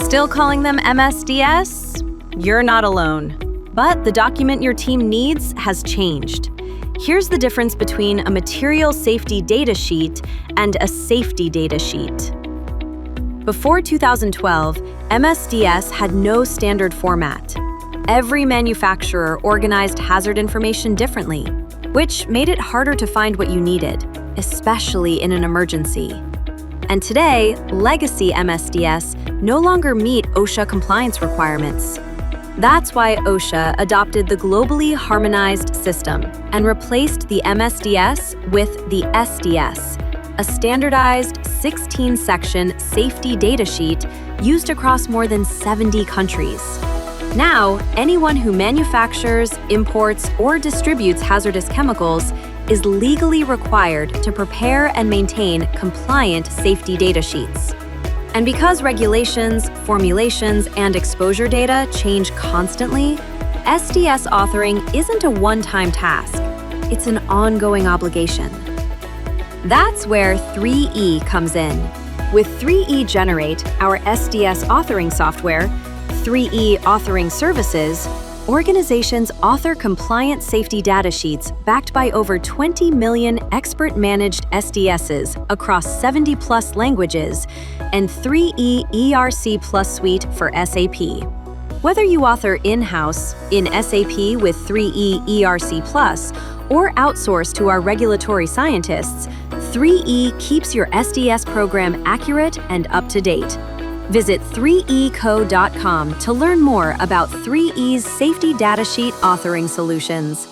Still calling them MSDS? You're not alone. But the document your team needs has changed. Here's the difference between a material safety data sheet and a safety data sheet. Before 2012, MSDS had no standard format. Every manufacturer organized hazard information differently, which made it harder to find what you needed, especially in an emergency. And today, legacy MSDS no longer meet OSHA compliance requirements. That's why OSHA adopted the Globally Harmonized System and replaced the MSDS with the SDS, a standardized 16-section safety data sheet used across more than 70 countries. Now, anyone who manufactures, imports, or distributes hazardous chemicals is legally required to prepare and maintain compliant safety data sheets. And because regulations, formulations, and exposure data change constantly, SDS authoring isn't a one-time task. It's an ongoing obligation. That's where 3E comes in. With 3E Generate, our SDS authoring software, 3E Authoring Services, organizations author compliant safety data sheets backed by over 20 million expert-managed SDSs across 70+ languages and 3E ERC Plus Suite for SAP. Whether you author in-house in SAP with 3E ERC Plus or outsource to our regulatory scientists, 3E keeps your SDS program accurate and up to date. Visit 3eco.com to learn more about 3E's safety data sheet authoring solutions.